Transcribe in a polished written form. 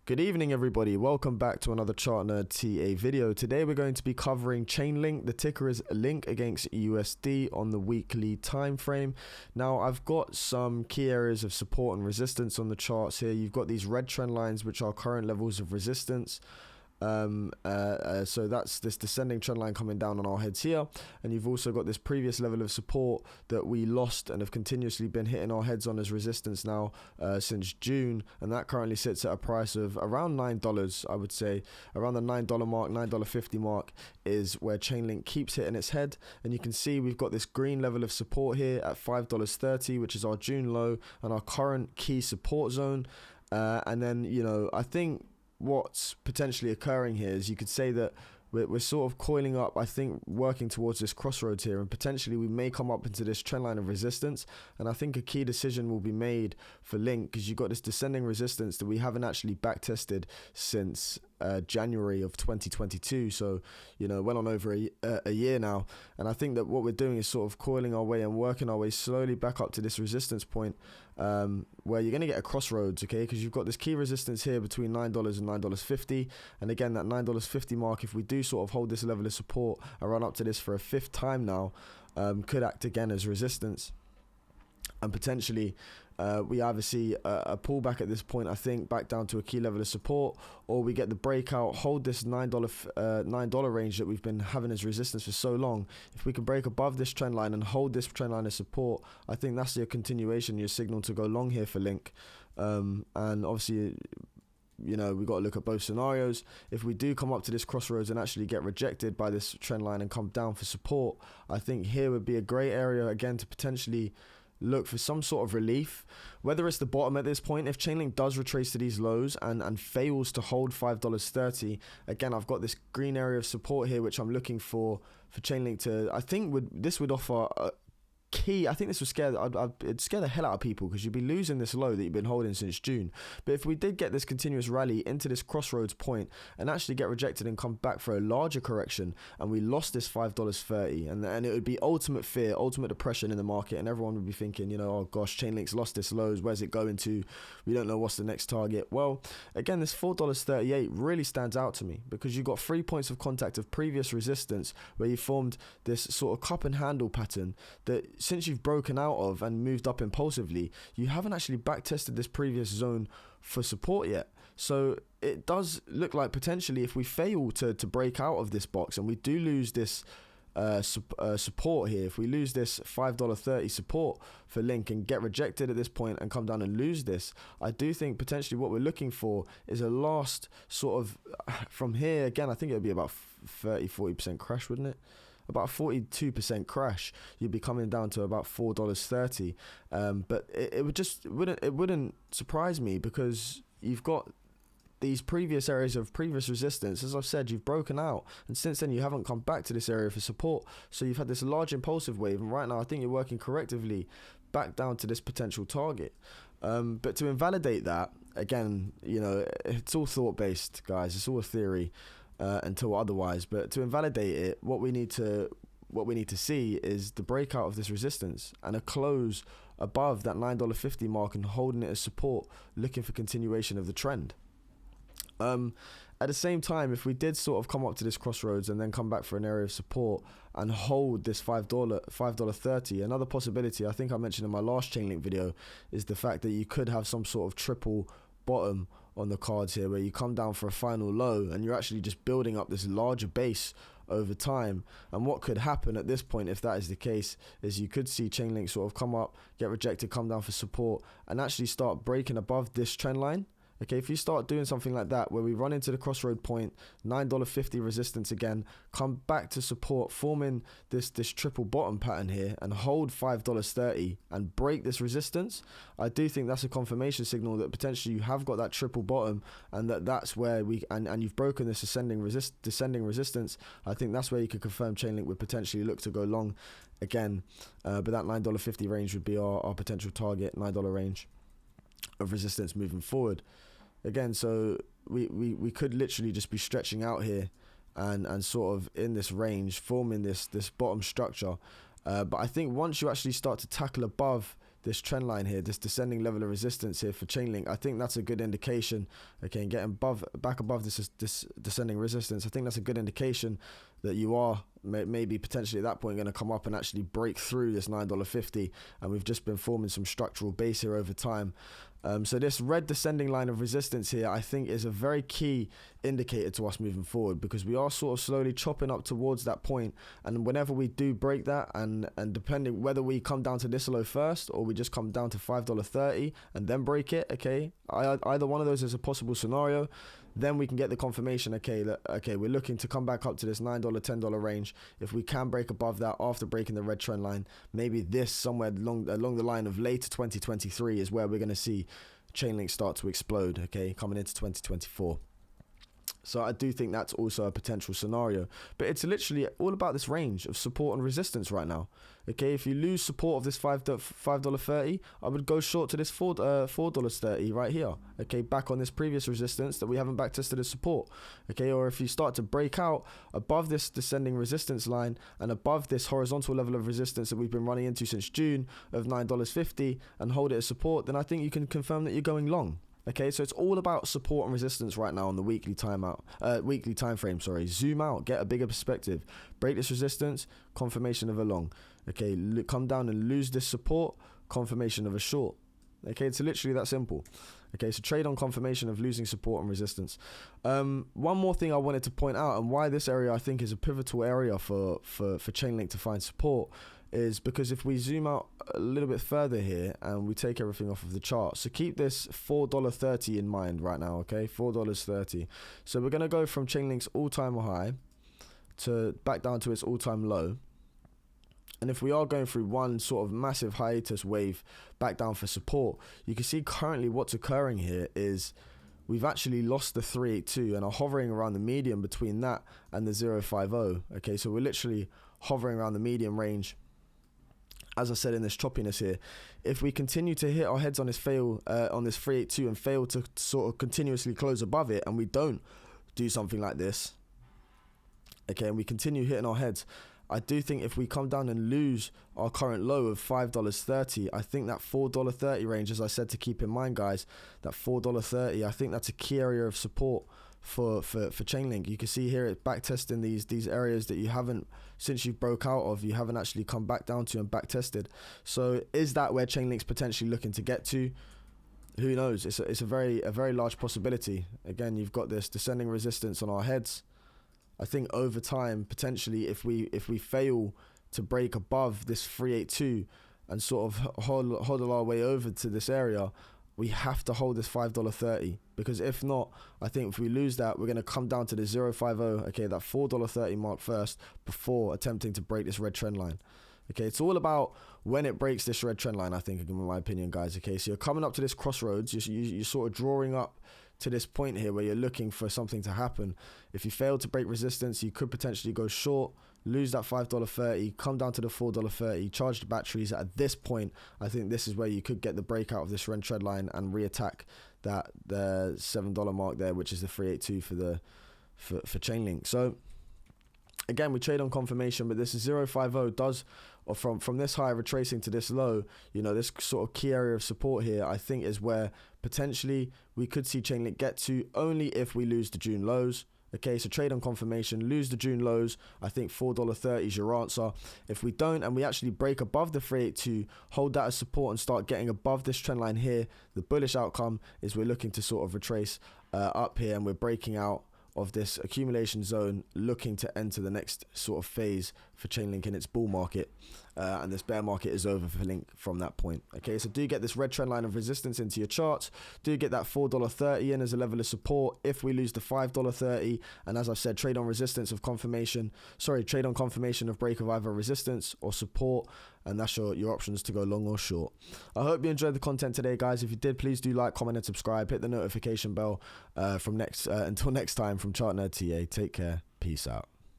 Good evening, everybody. Welcome back to another Chart Nerd TA video. Today we're going to be covering Chainlink. The ticker is Link against USD on the weekly time frame. Now, I've got some key areas of support and resistance on the charts here. You've got these red trend lines, which are current levels of resistance. So that's this descending trend line coming down on our heads here, and you've also got this previous level of support that we lost and have continuously been hitting our heads on as resistance now since June, and that currently sits at a price of around $9. I would say around the $9 mark, $9.50 mark is where Chainlink keeps hitting its head, and you can see we've got this green level of support here at $5.30, which is our June low and our current key support zone. And then, you know, I think what's potentially occurring here is you could say that we're sort of coiling up, I think, working towards this crossroads here, and potentially we may come up into this trend line of resistance. And I think a key decision will be made for Link, because you've got this descending resistance that we haven't actually back tested since January of 2022, so you know, well on over a year now. And I think that what we're doing is sort of coiling our way and working our way slowly back up to this resistance point, where you're going to get a crossroads, okay, because you've got this key resistance here between $9 and $9.50, and again that $9.50 mark, if we do sort of hold this level of support and run up to this for a fifth time now, could act again as resistance. And potentially we either see a pullback at this point, I think, back down to a key level of support, or we get the breakout, hold this $9 range that we've been having as resistance for so long. If we can break above this trend line and hold this trend line as support, I think that's your continuation, your signal to go long here for Link. And obviously, you know, we've got to look at both scenarios. If we do come up to this crossroads and actually get rejected by this trend line and come down for support, I think here would be a great area again to potentially look for some sort of relief, whether it's the bottom at this point. If Chainlink does retrace to these lows and fails to hold $5.30, again, I've got this green area of support here, which I'm looking for Chainlink to, I think this would offer a key. I think this would it'd scare the hell out of people, because you'd be losing this low that you've been holding since June. But if we did get this continuous rally into this crossroads point and actually get rejected and come back for a larger correction, and we lost this $5.30, and it would be ultimate fear, ultimate depression in the market, and everyone would be thinking, you know, oh gosh, Chainlink's lost this lows, where's it going to? We don't know what's the next target. Well, again, this $4.38 really stands out to me, because you've got 3 points of contact of previous resistance where you formed this sort of cup and handle pattern that, since you've broken out of and moved up impulsively, you haven't actually back tested this previous zone for support yet. So it does look like potentially, if we fail to break out of this box and we do lose this support here, if we lose this $5.30 support for Link and get rejected at this point and come down and lose this, I do think potentially what we're looking for is a last sort of, from here again, I think it would be about 30-40% crash, wouldn't it? About a 42% crash, you'd be coming down to about $4.30. But it wouldn't surprise me, because you've got these previous areas of previous resistance. As I've said, you've broken out, and since then you haven't come back to this area for support. So you've had this large impulsive wave, and right now I think you're working correctively back down to this potential target. But to invalidate that, again, you know, it's all thought based, guys. It's all a theory. Until otherwise, but to invalidate it, what we need to see is the breakout of this resistance and a close above that $9.50 mark and holding it as support, looking for continuation of the trend. At the same time, if we did sort of come up to this crossroads and then come back for an area of support and hold this $5.30, another possibility, I think I mentioned in my last Chainlink video, is the fact that you could have some sort of triple bottom on the cards here, where you come down for a final low and you're actually just building up this larger base over time. And what could happen at this point, if that is the case, is you could see Chainlink sort of come up, get rejected, come down for support, and actually start breaking above this trend line. Okay, if you start doing something like that, where we run into the crossroad point, $9.50 resistance again, come back to support, forming this triple bottom pattern here, and hold $5.30 and break this resistance, I do think that's a confirmation signal that potentially you have got that triple bottom, and that's where and you've broken this descending resistance. I think that's where you could confirm Chainlink would potentially look to go long again. But that $9.50 range would be our potential target, $9 range of resistance moving forward. Again, so we could literally just be stretching out here and sort of in this range, forming this bottom structure. But I think once you actually start to tackle above this trend line here, this descending level of resistance here for Chainlink, I think that's a good indication. Okay, and getting back above this descending resistance, I think that's a good indication that you are maybe potentially at that point going to come up and actually break through this $9.50, and we've just been forming some structural base here over time. So this red descending line of resistance here, I think, is a very key indicator to us moving forward, because we are sort of slowly chopping up towards that point, and whenever we do break that, and depending whether we come down to this low first or we just come down to $5.30 and then break it, okay, either one of those is a possible scenario. Then we can get the confirmation, okay, we're looking to come back up to this $9, $10 range. If we can break above that after breaking the red trend line, maybe this somewhere along the line of later 2023 is where we're going to see Chainlink start to explode, okay, coming into 2024. So I do think that's also a potential scenario. But it's literally all about this range of support and resistance right now. Okay, if you lose support of this $5.30, I would go short to this $4.30 right here. Okay, back on this previous resistance that we haven't backtested as support. Okay, or if you start to break out above this descending resistance line and above this horizontal level of resistance that we've been running into since June of $9.50 and hold it as support, then I think you can confirm that you're going long. Okay, so it's all about support and resistance right now on the weekly time frame. Zoom out, get a bigger perspective. Break this resistance, confirmation of a long. Okay, come down and lose this support, confirmation of a short. Okay, it's literally that simple. Okay, so trade on confirmation of losing support and resistance. One more thing I wanted to point out, and why this area I think is a pivotal area for Chainlink to find support, is because if we zoom out a little bit further here and we take everything off of the chart, so keep this $4.30 in mind right now, okay, $4.30. So we're going to go from Chainlink's all-time high to back down to its all-time low. And if we are going through one sort of massive hiatus wave back down for support, you can see currently what's occurring here is we've actually lost the 382 and are hovering around the medium between that and the 050. Okay, so we're literally hovering around the medium range. As I said, in this choppiness here, if we continue to hit our heads on this 382 and fail to sort of continuously close above it, and we don't do something like this, okay, and we continue hitting our heads, I do think if we come down and lose our current low of $5.30, I think that $4.30 range, as I said, to keep in mind, guys, that $4.30, I think that's a key area of support for Chainlink. You can see here it back testing these areas that you haven't, since you broke out of, you haven't actually come back down to and back tested. So is that where Chainlink's potentially looking to get to? Who knows? It's a very large possibility. Again, you've got this descending resistance on our heads. I think over time, potentially, if we fail to break above this 382 and sort of hodl our way over to this area, we have to hold this $5.30, because if not, I think if we lose that, we're going to come down to the 050, okay, that $4.30 mark first before attempting to break this red trend line. Okay, it's all about when it breaks this red trend line, I think, in my opinion, guys. Okay, so you're coming up to this crossroads, you're sort of drawing up to this point here where you're looking for something to happen. If you fail to break resistance, you could potentially go short, lose that $5.30, come down to the $4.30, charge the batteries. At this point, I think this is where you could get the breakout of this red trend line and reattack the $7 mark there, which is the 382 for Chainlink. So again, we trade on confirmation, but this 050 does, or from this high retracing to this low, you know, this sort of key area of support here, I think, is where potentially we could see Chainlink get to, only if we lose the June lows. Okay, so trade on confirmation, lose the June lows. I think $4.30 is your answer. If we don't, and we actually break above the 382, hold that as support and start getting above this trend line here, the bullish outcome is we're looking to sort of retrace up here, and we're breaking out of this accumulation zone, looking to enter the next sort of phase for Chainlink in its bull market, and this bear market is over for Link from that point. Okay, so do get this red trend line of resistance into your charts, do get that $4.30 in as a level of support if we lose the $5.30, and as I've said, trade on confirmation of break of either resistance or support, and that's your options to go long or short. I hope you enjoyed the content today, guys. If you did, please do like, comment and subscribe, hit the notification bell until next time. From Chart Nerd TA, take care, peace out.